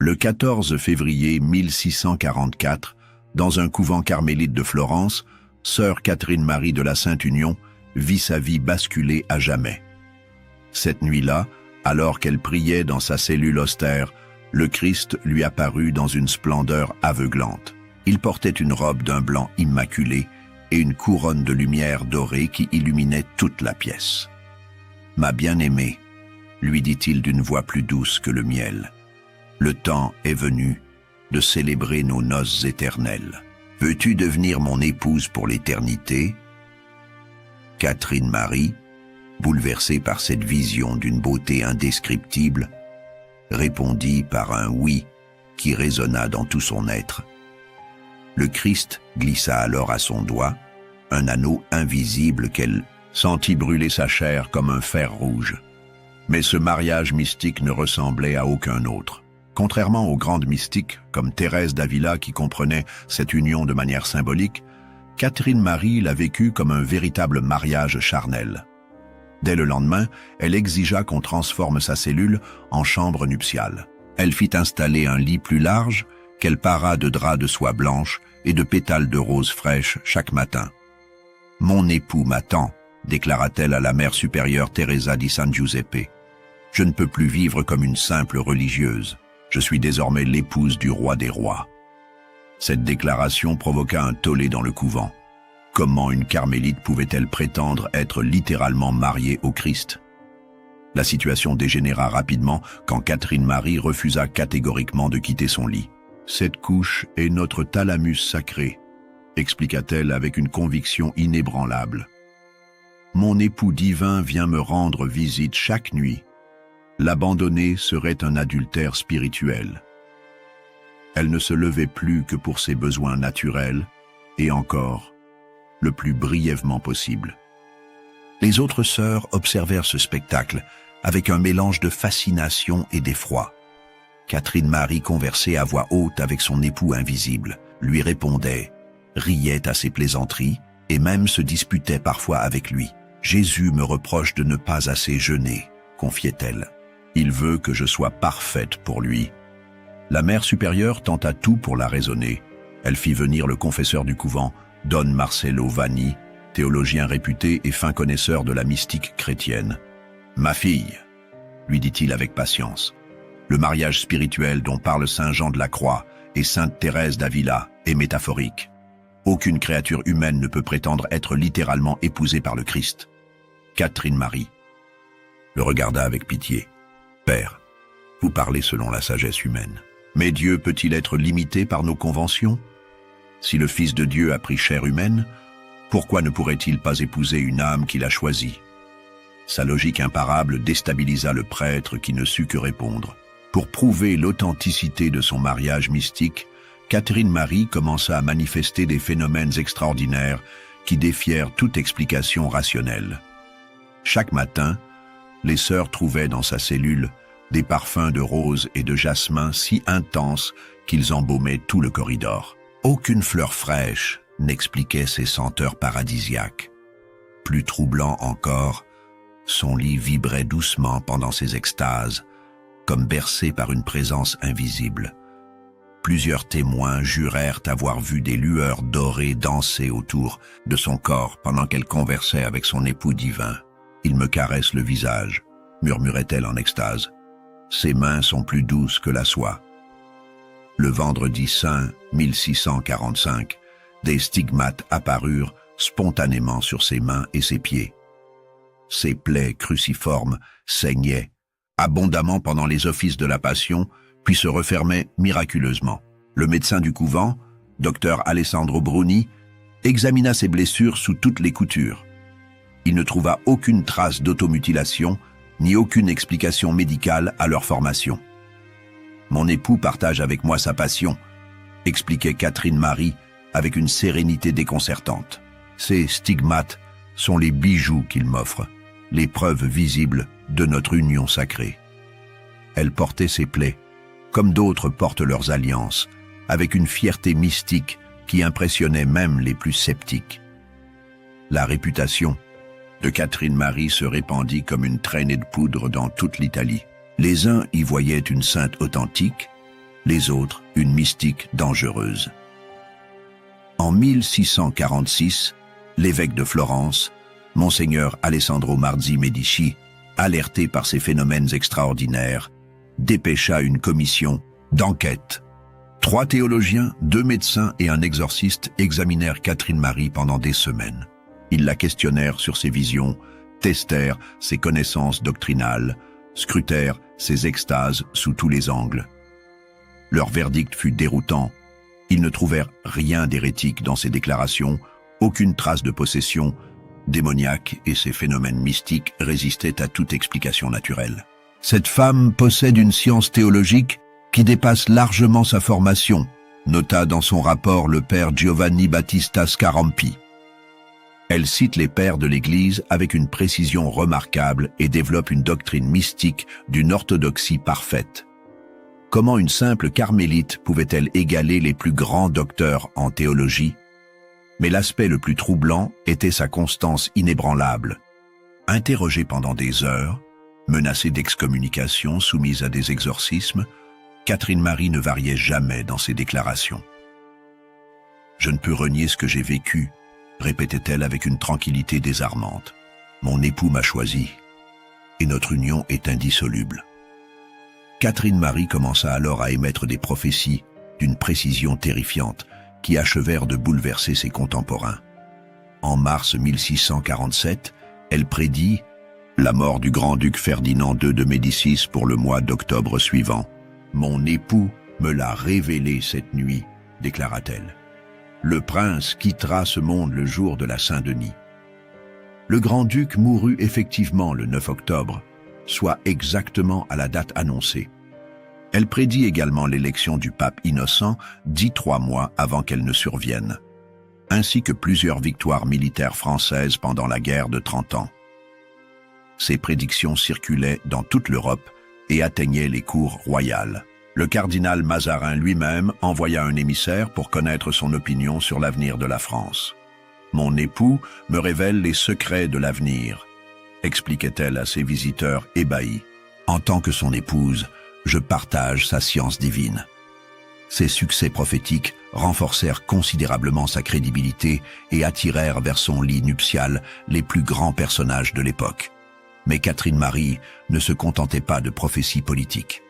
Le 14 février 1644, dans un couvent carmélite de Florence, sœur Catherine-Marie de la Sainte Union vit sa vie basculer à jamais. Cette nuit-là, alors qu'elle priait dans sa cellule austère, le Christ lui apparut dans une splendeur aveuglante. Il portait une robe d'un blanc immaculé et une couronne de lumière dorée qui illuminait toute la pièce. « Ma bien-aimée », lui dit-il d'une voix plus douce que le miel, « le temps est venu de célébrer nos noces éternelles. Veux-tu devenir mon épouse pour l'éternité ?» Catherine-Marie, bouleversée par cette vision d'une beauté indescriptible, répondit par un « oui » qui résonna dans tout son être. Le Christ glissa alors à son doigt un anneau invisible qu'elle sentit brûler sa chair comme un fer rouge. Mais ce mariage mystique ne ressemblait à aucun autre. Contrairement aux grandes mystiques, comme Thérèse d'Avila qui comprenait cette union de manière symbolique, Catherine-Marie l'a vécu comme un véritable mariage charnel. Dès le lendemain, elle exigea qu'on transforme sa cellule en chambre nuptiale. Elle fit installer un lit plus large, qu'elle para de draps de soie blanche et de pétales de roses fraîches chaque matin. « Mon époux m'attend », déclara-t-elle à la mère supérieure Teresa di San Giuseppe. « Je ne peux plus vivre comme une simple religieuse. Je suis désormais l'épouse du roi des rois. » Cette déclaration provoqua un tollé dans le couvent. Comment une carmélite pouvait-elle prétendre être littéralement mariée au Christ? La situation dégénéra rapidement quand Catherine-Marie refusa catégoriquement de quitter son lit. « Cette couche est notre thalamus sacré », expliqua-t-elle avec une conviction inébranlable. « Mon époux divin vient me rendre visite chaque nuit. L'abandonner serait un adultère spirituel. » Elle ne se levait plus que pour ses besoins naturels, et encore, le plus brièvement possible. Les autres sœurs observèrent ce spectacle avec un mélange de fascination et d'effroi. Catherine-Marie conversait à voix haute avec son époux invisible, lui répondait, riait à ses plaisanteries et même se disputait parfois avec lui. « Jésus me reproche de ne pas assez jeûner », confiait-elle. « Il veut que je sois parfaite pour lui. » La mère supérieure tenta tout pour la raisonner. Elle fit venir le confesseur du couvent, Don Marcello Vanni, théologien réputé et fin connaisseur de la mystique chrétienne. « Ma fille, » lui dit-il avec patience, « le mariage spirituel dont parle saint Jean de la Croix et sainte Thérèse d'Avila est métaphorique. Aucune créature humaine ne peut prétendre être littéralement épousée par le Christ. » Catherine-Marie le regarda avec pitié. « Père, vous parlez selon la sagesse humaine. Mais Dieu peut-il être limité par nos conventions? Si le Fils de Dieu a pris chair humaine, pourquoi ne pourrait-il pas épouser une âme qu'il a choisie? » Sa logique imparable déstabilisa le prêtre qui ne sut que répondre. Pour prouver l'authenticité de son mariage mystique, Catherine-Marie commença à manifester des phénomènes extraordinaires qui défièrent toute explication rationnelle. Chaque matin, les sœurs trouvaient dans sa cellule des parfums de rose et de jasmin si intenses qu'ils embaumaient tout le corridor. Aucune fleur fraîche n'expliquait ces senteurs paradisiaques. Plus troublant encore, son lit vibrait doucement pendant ses extases, comme bercé par une présence invisible. Plusieurs témoins jurèrent avoir vu des lueurs dorées danser autour de son corps pendant qu'elle conversait avec son époux divin. « Il me caresse le visage », murmurait-elle en extase. « Ses mains sont plus douces que la soie. » Le vendredi saint 1645, des stigmates apparurent spontanément sur ses mains et ses pieds. Ses plaies cruciformes saignaient abondamment pendant les offices de la Passion, puis se refermaient miraculeusement. Le médecin du couvent, docteur Alessandro Bruni, examina ses blessures sous toutes les coutures. Il ne trouva aucune trace d'automutilation, ni aucune explication médicale à leur formation. « Mon époux partage avec moi sa passion », expliquait Catherine-Marie avec une sérénité déconcertante. « Ces stigmates sont les bijoux qu'il m'offre, les preuves visibles de notre union sacrée. » Elle portait ses plaies, comme d'autres portent leurs alliances, avec une fierté mystique qui impressionnait même les plus sceptiques. La réputation de Catherine-Marie se répandit comme une traînée de poudre dans toute l'Italie. Les uns y voyaient une sainte authentique, les autres une mystique dangereuse. En 1646, l'évêque de Florence, Monseigneur Alessandro Marzi Medici, alerté par ces phénomènes extraordinaires, dépêcha une commission d'enquête. 3 théologiens, 2 médecins et un exorciste examinèrent Catherine Marie pendant des semaines. Ils la questionnèrent sur ses visions, testèrent ses connaissances doctrinales, scrutèrent ses extases sous tous les angles. Leur verdict fut déroutant. Ils ne trouvèrent rien d'hérétique dans ses déclarations, aucune trace de possession démoniaque, et ces phénomènes mystiques résistaient à toute explication naturelle. Cette femme possède une science théologique qui dépasse largement sa formation, nota dans son rapport le père Giovanni Battista Scarampi. Elle cite les pères de l'Église avec une précision remarquable et développe une doctrine mystique d'une orthodoxie parfaite. Comment une simple carmélite pouvait-elle égaler les plus grands docteurs en théologie? Mais l'aspect le plus troublant était sa constance inébranlable. Interrogée pendant des heures, menacée d'excommunication, soumise à des exorcismes, Catherine Marie ne variait jamais dans ses déclarations. « Je ne peux renier ce que j'ai vécu », répétait-elle avec une tranquillité désarmante. « Mon époux m'a choisi, et notre union est indissoluble. » Catherine Marie commença alors à émettre des prophéties d'une précision terrifiante qui achevèrent de bouleverser ses contemporains. En mars 1647, elle prédit la mort du grand-duc Ferdinand II de Médicis pour le mois d'octobre suivant. « Mon époux me l'a révélé cette nuit », déclara-t-elle. « Le prince quittera ce monde le jour de la Saint-Denis. » Le grand-duc mourut effectivement le 9 octobre, soit exactement à la date annoncée. Elle prédit également l'élection du pape Innocent, 3 mois avant qu'elle ne survienne, ainsi que plusieurs victoires militaires françaises pendant la guerre de 30 ans. Ces prédictions circulaient dans toute l'Europe et atteignaient les cours royales. Le cardinal Mazarin lui-même envoya un émissaire pour connaître son opinion sur l'avenir de la France. « Mon époux me révèle les secrets de l'avenir », expliquait-elle à ses visiteurs ébahis. En tant que son épouse, je partage sa science divine. Ses succès prophétiques renforcèrent considérablement sa crédibilité et attirèrent vers son lit nuptial les plus grands personnages de l'époque. Mais Catherine Marie ne se contentait pas de prophéties politiques.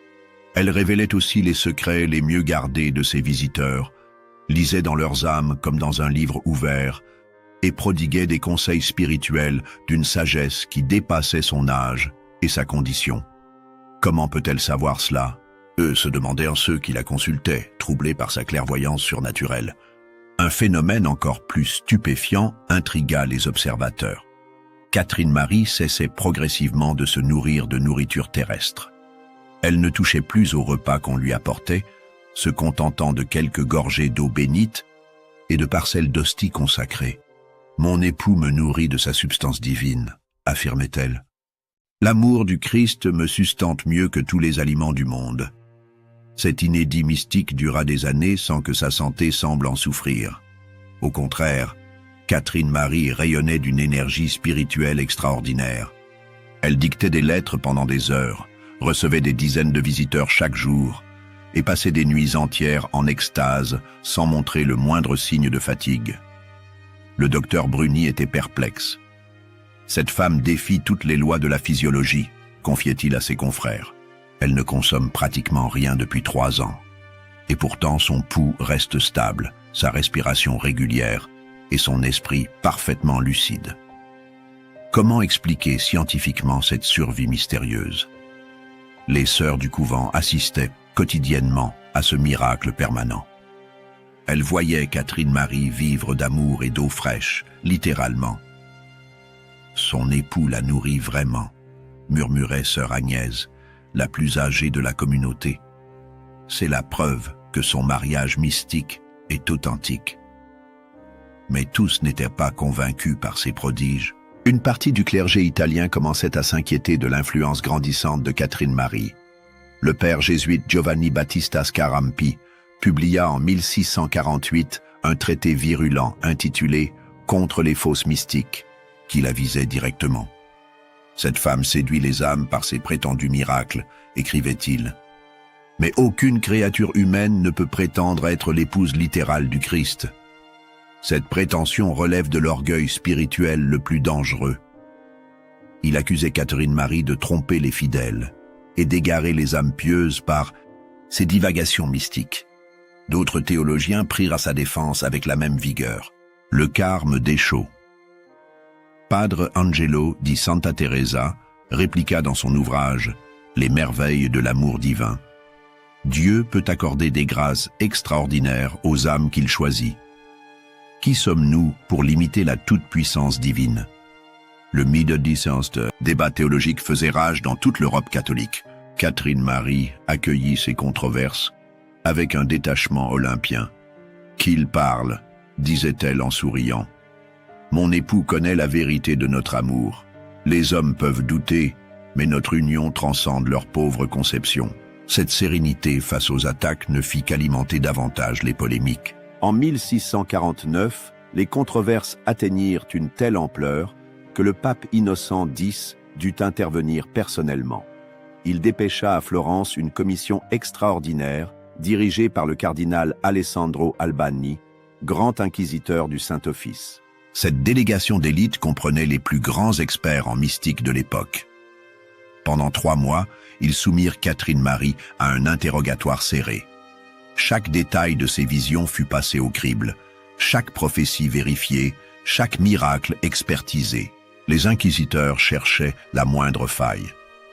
Elle révélait aussi les secrets les mieux gardés de ses visiteurs, lisait dans leurs âmes comme dans un livre ouvert, et prodiguait des conseils spirituels d'une sagesse qui dépassait son âge et sa condition. Comment peut-elle savoir cela? Eux se demandèrent ceux qui la consultaient, troublés par sa clairvoyance surnaturelle. Un phénomène encore plus stupéfiant intrigua les observateurs. Catherine Marie cessait progressivement de se nourrir de nourriture terrestre. Elle ne touchait plus aux repas qu'on lui apportait, se contentant de quelques gorgées d'eau bénite et de parcelles d'hosties consacrées. « Mon époux me nourrit de sa substance divine », affirmait-elle. « L'amour du Christ me sustente mieux que tous les aliments du monde. » Cet inédit mystique dura des années sans que sa santé semble en souffrir. Au contraire, Catherine Marie rayonnait d'une énergie spirituelle extraordinaire. Elle dictait des lettres pendant des heures, recevait des dizaines de visiteurs chaque jour et passait des nuits entières en extase sans montrer le moindre signe de fatigue. Le docteur Bruni était perplexe. « Cette femme défie toutes les lois de la physiologie », confiait-il à ses confrères. « Elle ne consomme pratiquement rien depuis 3 ans. Et pourtant son pouls reste stable, sa respiration régulière et son esprit parfaitement lucide. » Comment expliquer scientifiquement cette survie mystérieuse? Les sœurs du couvent assistaient quotidiennement à ce miracle permanent. Elles voyaient Catherine Marie vivre d'amour et d'eau fraîche, littéralement. « Son époux la nourrit vraiment », murmurait sœur Agnès, la plus âgée de la communauté. « C'est la preuve que son mariage mystique est authentique. » Mais tous n'étaient pas convaincus par ces prodiges. Une partie du clergé italien commençait à s'inquiéter de l'influence grandissante de Catherine Marie. Le père jésuite Giovanni Battista Scarampi publia en 1648 un traité virulent intitulé « Contre les fausses mystiques » qui la visait directement. « Cette femme séduit les âmes par ses prétendus miracles », écrivait-il. « Mais aucune créature humaine ne peut prétendre être l'épouse littérale du Christ. Cette prétention relève de l'orgueil spirituel le plus dangereux. Il accusait Catherine Marie de tromper les fidèles et d'égarer les âmes pieuses par ses divagations mystiques. D'autres théologiens prirent à sa défense avec la même vigueur. Le carme d'Echault. Padre Angelo di Santa Teresa répliqua dans son ouvrage « Les merveilles de l'amour divin ». Dieu peut accorder des grâces extraordinaires aux âmes qu'il choisit. Qui sommes-nous pour limiter la toute-puissance divine? Le Middeldienst, débat théologique, faisait rage dans toute l'Europe catholique. Catherine Marie accueillit ces controverses avec un détachement olympien. « Qu'il parle », disait-elle en souriant. « Mon époux connaît la vérité de notre amour. Les hommes peuvent douter, mais notre union transcende leur pauvre conception. » Cette sérénité face aux attaques ne fit qu'alimenter davantage les polémiques. En 1649, les controverses atteignirent une telle ampleur que le pape Innocent X dut intervenir personnellement. Il dépêcha à Florence une commission extraordinaire dirigée par le cardinal Alessandro Albani, grand inquisiteur du Saint-Office. Cette délégation d'élite comprenait les plus grands experts en mystique de l'époque. Pendant 3 mois, ils soumirent Catherine Marie à un interrogatoire serré. Chaque détail de ses visions fut passé au crible, chaque prophétie vérifiée, chaque miracle expertisé. Les inquisiteurs cherchaient la moindre faille,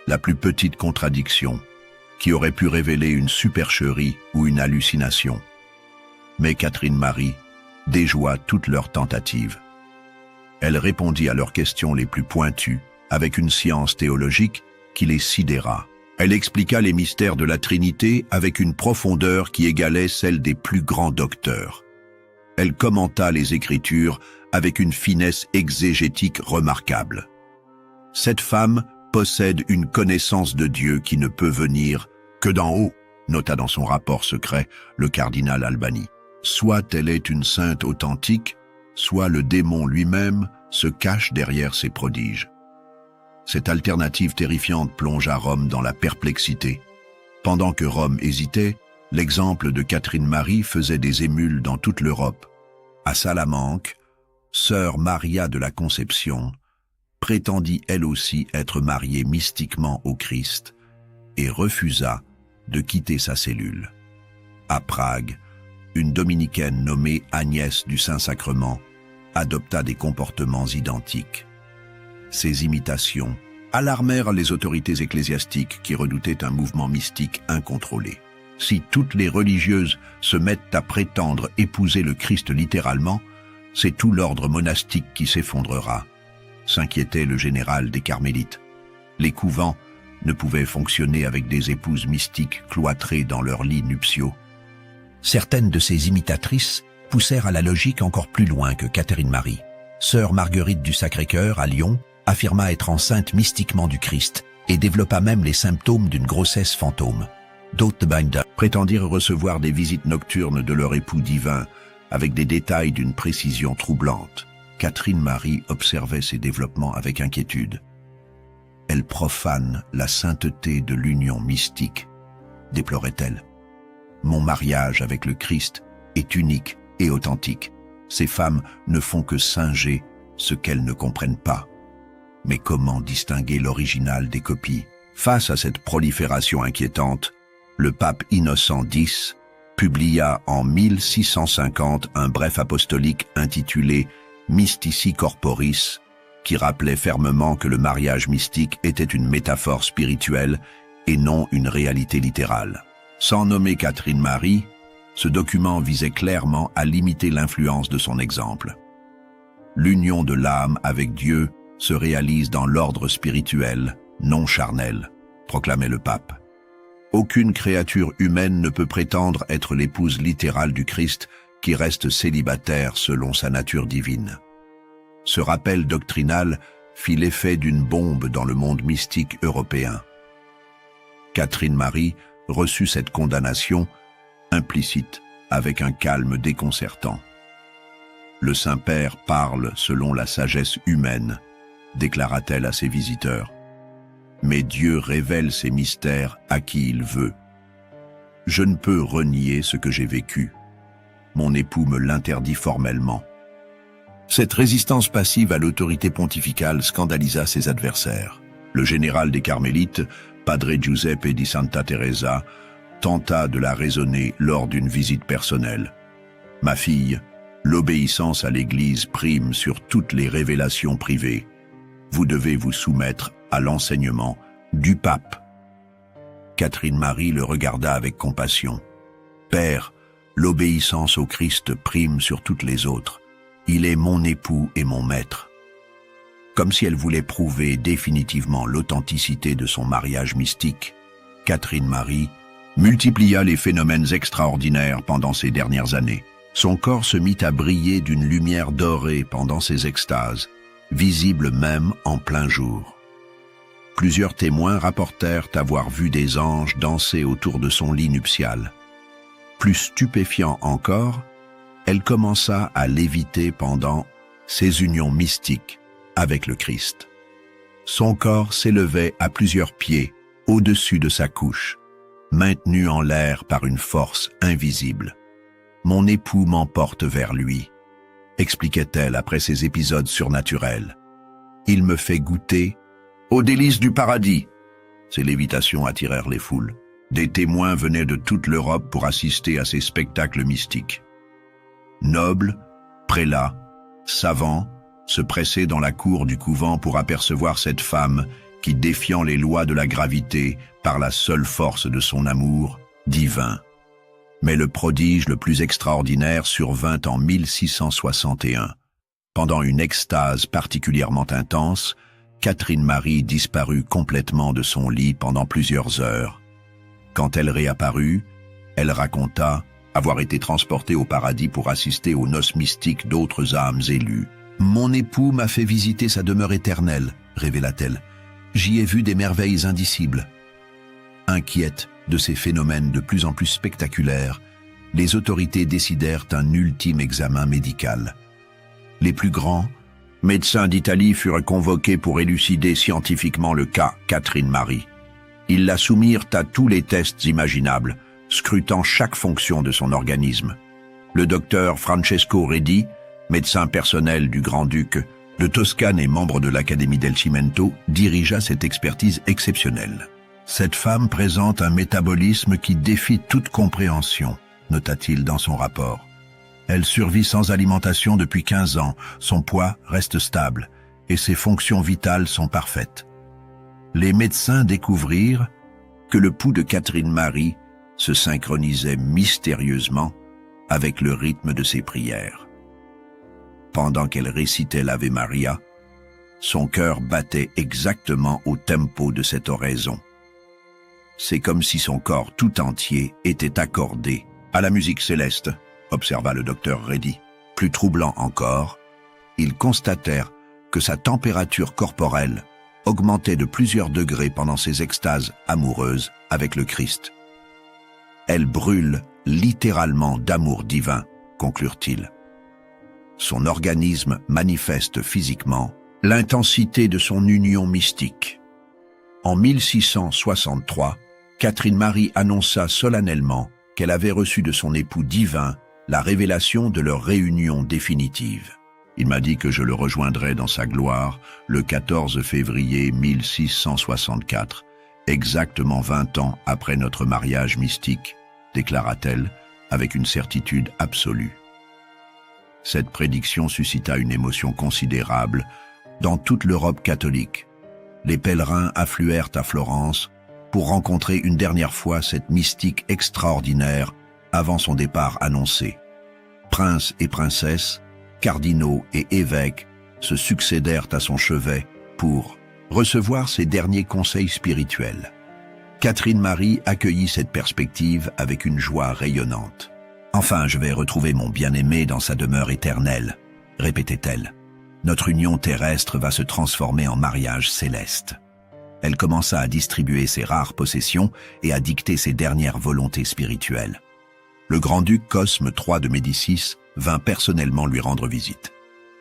la plus petite contradiction, qui aurait pu révéler une supercherie ou une hallucination. Mais Catherine Marie déjoua toutes leurs tentatives. Elle répondit à leurs questions les plus pointues, avec une science théologique qui les sidéra. Elle expliqua les mystères de la Trinité avec une profondeur qui égalait celle des plus grands docteurs. Elle commenta les Écritures avec une finesse exégétique remarquable. Cette femme possède une connaissance de Dieu qui ne peut venir que d'en haut, nota dans son rapport secret le cardinal Albani. Soit elle est une sainte authentique, soit le démon lui-même se cache derrière ses prodiges. Cette alternative terrifiante plongea Rome dans la perplexité. Pendant que Rome hésitait, l'exemple de Catherine Marie faisait des émules dans toute l'Europe. À Salamanque, sœur Maria de la Conception prétendit elle aussi être mariée mystiquement au Christ et refusa de quitter sa cellule. À Prague, une dominicaine nommée Agnès du Saint-Sacrement adopta des comportements identiques. Ces imitations alarmèrent les autorités ecclésiastiques qui redoutaient un mouvement mystique incontrôlé. Si toutes les religieuses se mettent à prétendre épouser le Christ littéralement, c'est tout l'ordre monastique qui s'effondrera, s'inquiétait le général des Carmélites. Les couvents ne pouvaient fonctionner avec des épouses mystiques cloîtrées dans leurs lits nuptiaux. Certaines de ces imitatrices poussèrent à la logique encore plus loin que Catherine Marie. Sœur Marguerite du Sacré-Cœur, à Lyon, affirma être enceinte mystiquement du Christ et développa même les symptômes d'une grossesse fantôme. D'autres prétendirent recevoir des visites nocturnes de leur époux divin avec des détails d'une précision troublante. Catherine Marie observait ces développements avec inquiétude. Elle profane la sainteté de l'union mystique, déplorait-elle. Mon mariage avec le Christ est unique et authentique. Ces femmes ne font que singer ce qu'elles ne comprennent pas. Mais comment distinguer l'original des copies? Face à cette prolifération inquiétante, le pape Innocent X publia en 1650 un bref apostolique intitulé Mystici Corporis, qui rappelait fermement que le mariage mystique était une métaphore spirituelle et non une réalité littérale. Sans nommer Catherine Marie, ce document visait clairement à limiter l'influence de son exemple. L'union de l'âme avec Dieu se réalise dans l'ordre spirituel, non charnel, proclamait le pape. Aucune créature humaine ne peut prétendre être l'épouse littérale du Christ qui reste célibataire selon sa nature divine. Ce rappel doctrinal fit l'effet d'une bombe dans le monde mystique européen. Catherine Marie reçut cette condamnation implicite avec un calme déconcertant. Le Saint-Père parle selon la sagesse humaine, déclara-t-elle à ses visiteurs. Mais Dieu révèle ses mystères à qui il veut. Je ne peux renier ce que j'ai vécu. Mon époux me l'interdit formellement. » Cette résistance passive à l'autorité pontificale scandalisa ses adversaires. Le général des Carmélites, Padre Giuseppe di Santa Teresa, tenta de la raisonner lors d'une visite personnelle. « Ma fille, l'obéissance à l'Église prime sur toutes les révélations privées. Vous devez vous soumettre à l'enseignement du pape. » Catherine Marie le regarda avec compassion. « Père, l'obéissance au Christ prime sur toutes les autres. Il est mon époux et mon maître. » Comme si elle voulait prouver définitivement l'authenticité de son mariage mystique, Catherine Marie multiplia les phénomènes extraordinaires pendant ces dernières années. Son corps se mit à briller d'une lumière dorée pendant ses extases, visible même en plein jour. Plusieurs témoins rapportèrent avoir vu des anges danser autour de son lit nuptial. Plus stupéfiant encore, elle commença à léviter pendant ses unions mystiques avec le Christ. Son corps s'élevait à plusieurs pieds au-dessus de sa couche, maintenu en l'air par une force invisible. « Mon époux m'emporte vers lui », expliquait-elle après ces épisodes surnaturels. « Il me fait goûter aux délices du paradis. » Ces lévitations attirèrent les foules. Des témoins venaient de toute l'Europe pour assister à ces spectacles mystiques. Nobles, prélats, savants se pressaient dans la cour du couvent pour apercevoir cette femme qui, défiant les lois de la gravité par la seule force de son amour divin. Mais le prodige le plus extraordinaire survint en 1661. Pendant une extase particulièrement intense, Catherine Marie disparut complètement de son lit pendant plusieurs heures. Quand elle réapparut, elle raconta avoir été transportée au paradis pour assister aux noces mystiques d'autres âmes élues. « Mon époux m'a fait visiter sa demeure éternelle », révéla-t-elle. « J'y ai vu des merveilles indicibles. » Inquiètes de ces phénomènes de plus en plus spectaculaires, les autorités décidèrent un ultime examen médical. Les plus grands médecins d'Italie furent convoqués pour élucider scientifiquement le cas Catherine Marie. Ils la soumirent à tous les tests imaginables, scrutant chaque fonction de son organisme. Le docteur Francesco Redi, médecin personnel du grand-duc de Toscane et membre de l'Académie del Cimento, dirigea cette expertise exceptionnelle. « Cette femme présente un métabolisme qui défie toute compréhension », nota-t-il dans son rapport. « Elle survit sans alimentation depuis 15 ans, son poids reste stable et ses fonctions vitales sont parfaites. » Les médecins découvrirent que le pouls de Catherine Marie se synchronisait mystérieusement avec le rythme de ses prières. Pendant qu'elle récitait l'Ave Maria, son cœur battait exactement au tempo de cette oraison. C'est comme si son corps tout entier était accordé à la musique céleste, observa le docteur Redi. Plus troublant encore, ils constatèrent que sa température corporelle augmentait de plusieurs degrés pendant ses extases amoureuses avec le Christ. « Elle brûle littéralement d'amour divin », conclurent-ils. Son organisme manifeste physiquement l'intensité de son union mystique. En 1663, Catherine Marie annonça solennellement qu'elle avait reçu de son époux divin la révélation de leur réunion définitive. Il m'a dit que je le rejoindrais dans sa gloire le 14 février 1664, exactement 20 ans après notre mariage mystique, déclara-t-elle avec une certitude absolue. Cette prédiction suscita une émotion considérable dans toute l'Europe catholique. Les pèlerins affluèrent à Florence pour rencontrer une dernière fois cette mystique extraordinaire avant son départ annoncé. Princes et princesses, cardinaux et évêques se succédèrent à son chevet pour recevoir ses derniers conseils spirituels. Catherine Marie accueillit cette perspective avec une joie rayonnante. « Enfin, je vais retrouver mon bien-aimé dans sa demeure éternelle », répétait-elle. « Notre union terrestre va se transformer en mariage céleste. » Elle commença à distribuer ses rares possessions et à dicter ses dernières volontés spirituelles. Le grand-duc Cosme III de Médicis vint personnellement lui rendre visite.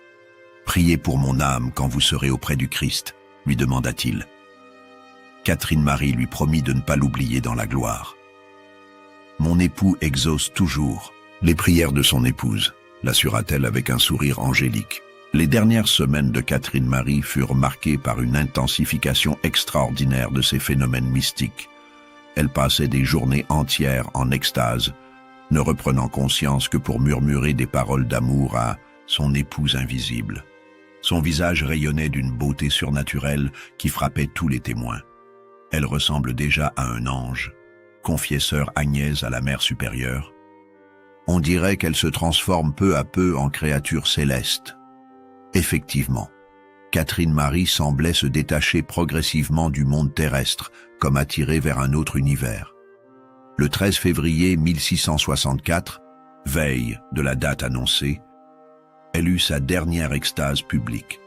« Priez pour mon âme quand vous serez auprès du Christ », lui demanda-t-il. Catherine Marie lui promit de ne pas l'oublier dans la gloire. Mon époux exauce toujours les prières de son épouse, l'assura-t-elle avec un sourire angélique. Les dernières semaines de Catherine Marie furent marquées par une intensification extraordinaire de ces phénomènes mystiques. Elle passait des journées entières en extase, ne reprenant conscience que pour murmurer des paroles d'amour à son épouse invisible. Son visage rayonnait d'une beauté surnaturelle qui frappait tous les témoins. Elle ressemble déjà à un ange, confiait sœur Agnès à la mère supérieure. On dirait qu'elle se transforme peu à peu en créature céleste. Effectivement, Catherine Marie semblait se détacher progressivement du monde terrestre, comme attirée vers un autre univers. Le 13 février 1664, veille de la date annoncée, elle eut sa dernière extase publique.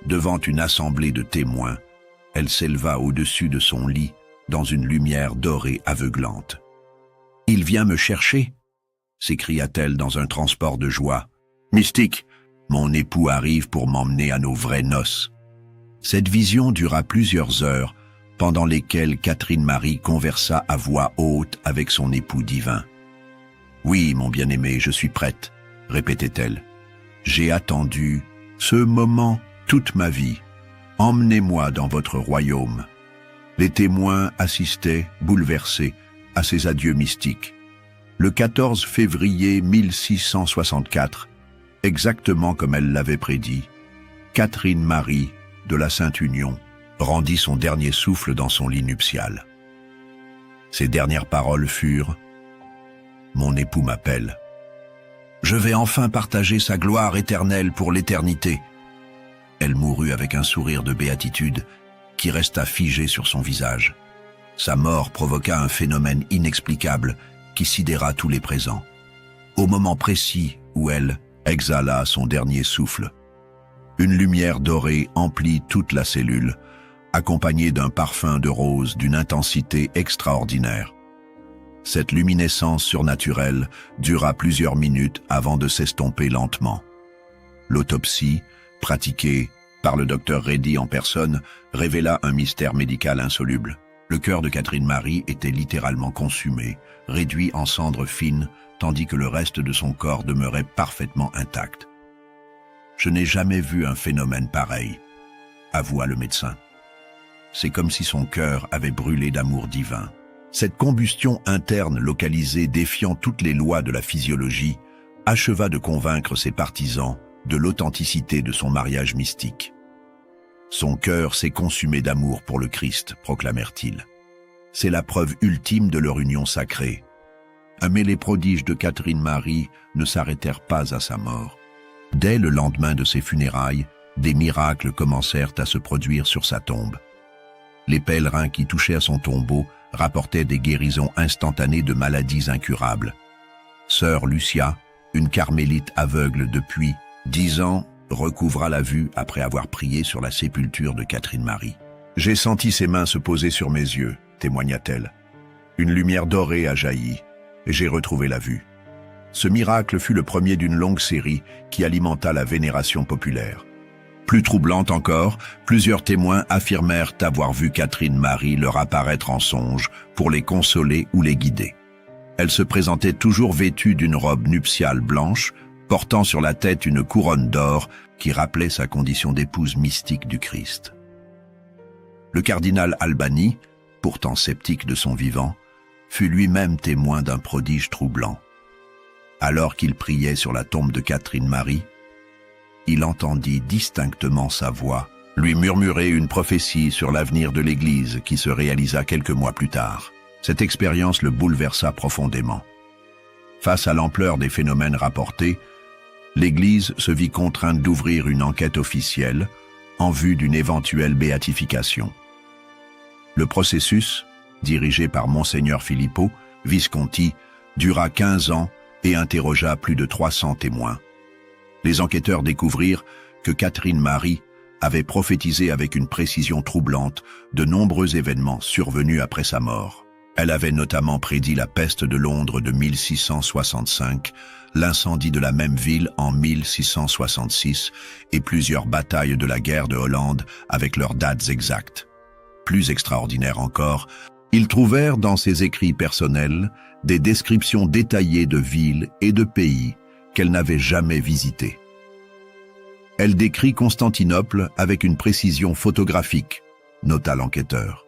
Devant une assemblée de témoins, elle s'éleva au-dessus de son lit, dans une lumière dorée aveuglante. « Il vient me chercher !» s'écria-t-elle dans un transport de joie. « Mystique, mon époux arrive pour m'emmener à nos vraies noces. » Cette vision dura plusieurs heures, pendant lesquelles Catherine Marie conversa à voix haute avec son époux divin. « Oui, mon bien-aimé, je suis prête, » répétait-elle. « J'ai attendu ce moment toute ma vie. Emmenez-moi dans votre royaume. » Les témoins assistaient, bouleversés, à ces adieux mystiques. Le 14 février 1664, exactement comme elle l'avait prédit, Catherine Marie de la Sainte Union rendit son dernier souffle dans son lit nuptial. Ses dernières paroles furent « Mon époux m'appelle. Je vais enfin partager sa gloire éternelle pour l'éternité. » Elle mourut avec un sourire de béatitude qui resta figé sur son visage. Sa mort provoqua un phénomène inexplicable qui sidéra tous les présents. Au moment précis où elle exhala son dernier souffle, une lumière dorée emplit toute la cellule, accompagnée d'un parfum de rose d'une intensité extraordinaire. Cette luminescence surnaturelle dura plusieurs minutes avant de s'estomper lentement. L'autopsie, pratiquée par le docteur Reddy en personne, révéla un mystère médical insoluble. Le cœur de Catherine Marie était littéralement consumé, réduit en cendres fines, tandis que le reste de son corps demeurait parfaitement intact. « Je n'ai jamais vu un phénomène pareil », avoua le médecin. C'est comme si son cœur avait brûlé d'amour divin. Cette combustion interne localisée défiant toutes les lois de la physiologie acheva de convaincre ses partisans de l'authenticité de son mariage mystique. Son cœur s'est consumé d'amour pour le Christ, proclamèrent-ils. C'est la preuve ultime de leur union sacrée. Mais les prodiges de Catherine Marie ne s'arrêtèrent pas à sa mort. Dès le lendemain de ses funérailles, des miracles commencèrent à se produire sur sa tombe. Les pèlerins qui touchaient à son tombeau rapportaient des guérisons instantanées de maladies incurables. Sœur Lucia, une carmélite aveugle depuis 10 ans, recouvra la vue après avoir prié sur la sépulture de Catherine Marie. « J'ai senti ses mains se poser sur mes yeux », témoigna-t-elle. « Une lumière dorée a jailli, et j'ai retrouvé la vue. » Ce miracle fut le premier d'une longue série qui alimenta la vénération populaire. Plus troublante encore, plusieurs témoins affirmèrent avoir vu Catherine Marie leur apparaître en songe pour les consoler ou les guider. Elle se présentait toujours vêtue d'une robe nuptiale blanche, portant sur la tête une couronne d'or qui rappelait sa condition d'épouse mystique du Christ. Le cardinal Albani, pourtant sceptique de son vivant, fut lui-même témoin d'un prodige troublant. Alors qu'il priait sur la tombe de Catherine Marie, il entendit distinctement sa voix lui murmurer une prophétie sur l'avenir de l'Église qui se réalisa quelques mois plus tard. Cette expérience le bouleversa profondément. Face à l'ampleur des phénomènes rapportés, l'Église se vit contrainte d'ouvrir une enquête officielle en vue d'une éventuelle béatification. Le processus, dirigé par Monseigneur Filippo Visconti, dura 15 ans et interrogea plus de 300 témoins. Les enquêteurs découvrirent que Catherine Marie avait prophétisé avec une précision troublante de nombreux événements survenus après sa mort. Elle avait notamment prédit la peste de Londres de 1665, l'incendie de la même ville en 1666 et plusieurs batailles de la guerre de Hollande avec leurs dates exactes. Plus extraordinaire encore, ils trouvèrent dans ses écrits personnels des descriptions détaillées de villes et de pays qu'elle n'avait jamais visités. Elle décrit Constantinople avec une précision photographique, nota l'enquêteur.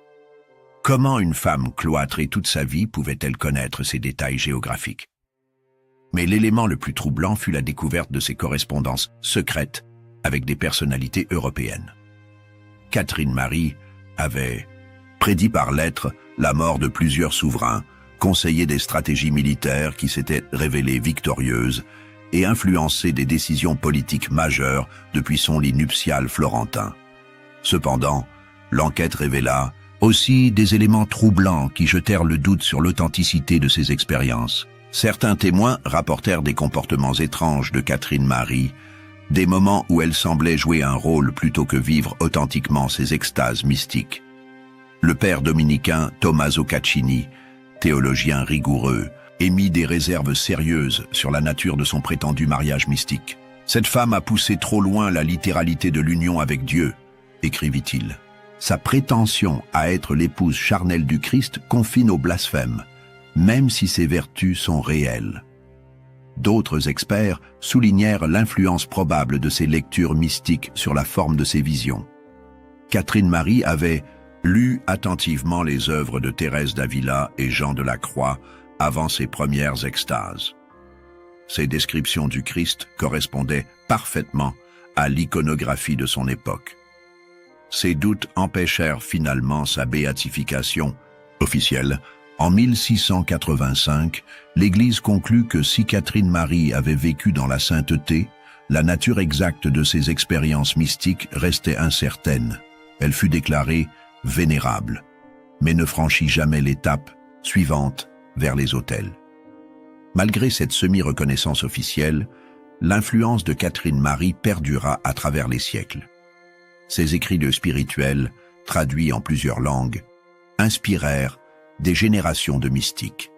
Comment une femme cloîtrée toute sa vie pouvait-elle connaître ces détails géographiques? Mais l'élément le plus troublant fut la découverte de ses correspondances secrètes avec des personnalités européennes. Catherine Marie avait prédit par lettres la mort de plusieurs souverains, conseillé des stratégies militaires qui s'étaient révélées victorieuses et influencé des décisions politiques majeures depuis son lit nuptial florentin. Cependant, l'enquête révéla aussi des éléments troublants qui jetèrent le doute sur l'authenticité de ces expériences. Certains témoins rapportèrent des comportements étranges de Catherine Marie, des moments où elle semblait jouer un rôle plutôt que vivre authentiquement ses extases mystiques. Le père dominicain Tommaso Caccini, théologien rigoureux, émit des réserves sérieuses sur la nature de son prétendu mariage mystique. « Cette femme a poussé trop loin la littéralité de l'union avec Dieu », écrivit-il. Sa prétention à être l'épouse charnelle du Christ confine au blasphème, même si ses vertus sont réelles. D'autres experts soulignèrent l'influence probable de ces lectures mystiques sur la forme de ses visions. Catherine Marie avait lu attentivement les œuvres de Thérèse d'Avila et Jean de la Croix avant ses premières extases. Ces descriptions du Christ correspondaient parfaitement à l'iconographie de son époque. Ces doutes empêchèrent finalement sa béatification officielle. En 1685, l'Église conclut que si Catherine Marie avait vécu dans la sainteté, la nature exacte de ses expériences mystiques restait incertaine. Elle fut déclarée vénérable, mais ne franchit jamais l'étape suivante vers les autels. Malgré cette semi-reconnaissance officielle, l'influence de Catherine Marie perdura à travers les siècles. Ses écrits de spirituels, traduits en plusieurs langues, inspirèrent des générations de mystiques.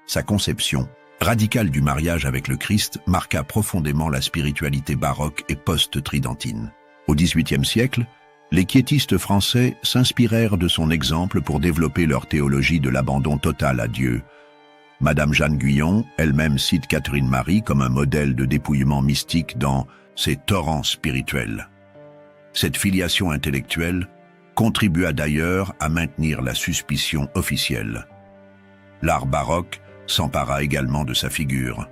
Sa conception radicale du mariage avec le Christ marqua profondément la spiritualité baroque et post-tridentine. Au XVIIIe siècle, les quiétistes français s'inspirèrent de son exemple pour développer leur théologie de l'abandon total à Dieu. Madame Jeanne Guyon elle-même cite Catherine Marie comme un modèle de dépouillement mystique dans ses torrents spirituels. Cette filiation intellectuelle contribua d'ailleurs à maintenir la suspicion officielle. L'art baroque s'empara également de sa figure.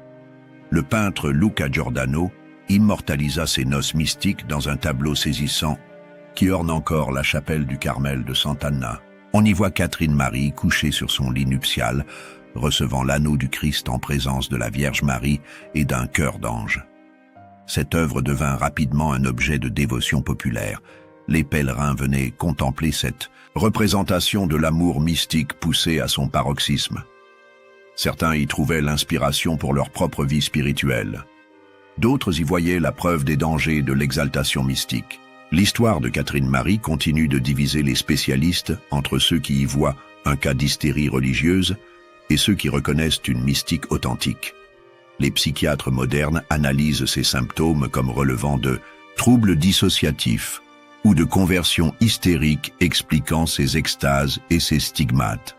Le peintre Luca Giordano immortalisa ses noces mystiques dans un tableau saisissant qui orne encore la chapelle du Carmel de Sant'Anna. On y voit Catherine Marie couchée sur son lit nuptial, recevant l'anneau du Christ en présence de la Vierge Marie et d'un chœur d'anges. Cette œuvre devint rapidement un objet de dévotion populaire. Les pèlerins venaient contempler cette représentation de l'amour mystique poussé à son paroxysme. Certains y trouvaient l'inspiration pour leur propre vie spirituelle. D'autres y voyaient la preuve des dangers de l'exaltation mystique. L'histoire de Catherine Marie continue de diviser les spécialistes entre ceux qui y voient un cas d'hystérie religieuse et ceux qui reconnaissent une mystique authentique. Les psychiatres modernes analysent ces symptômes comme relevant de troubles dissociatifs ou de conversion hystérique expliquant ses extases et ses stigmates.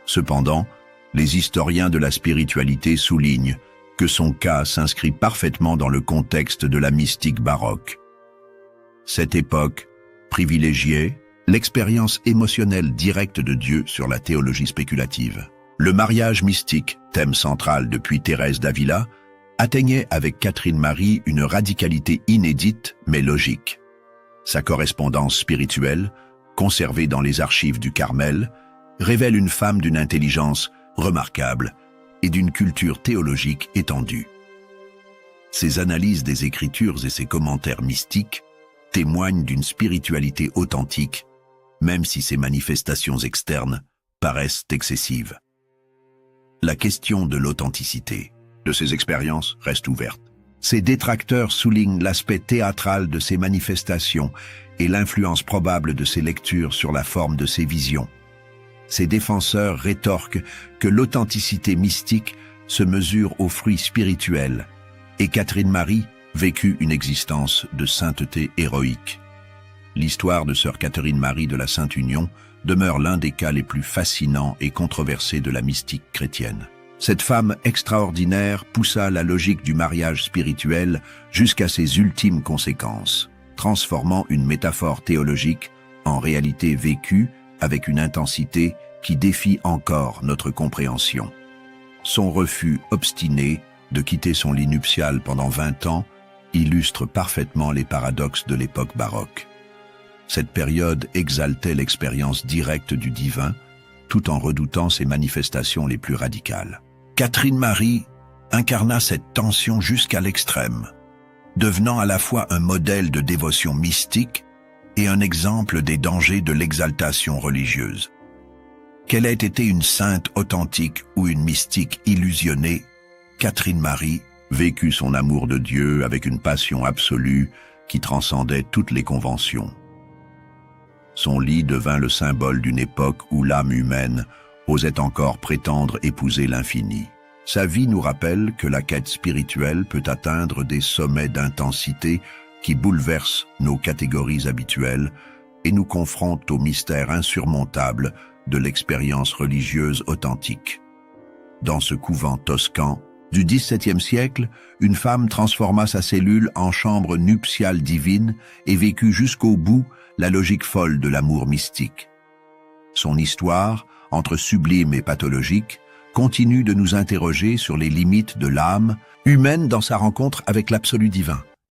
Cependant, les historiens de la spiritualité soulignent que son cas s'inscrit parfaitement dans le contexte de la mystique baroque. Cette époque privilégiait l'expérience émotionnelle directe de Dieu sur la théologie spéculative. Le mariage mystique, thème central depuis Thérèse d'Avila, atteignait avec Catherine Marie une radicalité inédite mais logique. Sa correspondance spirituelle, conservée dans les archives du Carmel, révèle une femme d'une intelligence remarquable et d'une culture théologique étendue. Ses analyses des Écritures et ses commentaires mystiques témoignent d'une spiritualité authentique, même si ses manifestations externes paraissent excessives. La question de l'authenticité de ces expériences reste ouverte. Ses détracteurs soulignent l'aspect théâtral de ces manifestations et l'influence probable de ces lectures sur la forme de ces visions. Ses défenseurs rétorquent que l'authenticité mystique se mesure aux fruits spirituels et Catherine Marie vécut une existence de sainteté héroïque. L'histoire de sœur Catherine Marie de la Sainte Union demeure l'un des cas les plus fascinants et controversés de la mystique chrétienne. Cette femme extraordinaire poussa la logique du mariage spirituel jusqu'à ses ultimes conséquences, transformant une métaphore théologique en réalité vécue avec une intensité qui défie encore notre compréhension. Son refus obstiné de quitter son lit nuptial pendant 20 ans illustre parfaitement les paradoxes de l'époque baroque. Cette période exaltait l'expérience directe du divin, tout en redoutant ses manifestations les plus radicales. Catherine Marie incarna cette tension jusqu'à l'extrême, devenant à la fois un modèle de dévotion mystique et un exemple des dangers de l'exaltation religieuse. Qu'elle ait été une sainte authentique ou une mystique illusionnée, Catherine Marie vécut son amour de Dieu avec une passion absolue qui transcendait toutes les conventions. Son lit devint le symbole d'une époque où l'âme humaine osait encore prétendre épouser l'infini. Sa vie nous rappelle que la quête spirituelle peut atteindre des sommets d'intensité qui bouleversent nos catégories habituelles et nous confrontent au mystère insurmontable de l'expérience religieuse authentique. Dans ce couvent toscan du XVIIe siècle, une femme transforma sa cellule en chambre nuptiale divine et vécut jusqu'au bout la logique folle de l'amour mystique. Son histoire, entre sublime et pathologique, continue de nous interroger sur les limites de l'âme humaine dans sa rencontre avec l'absolu divin.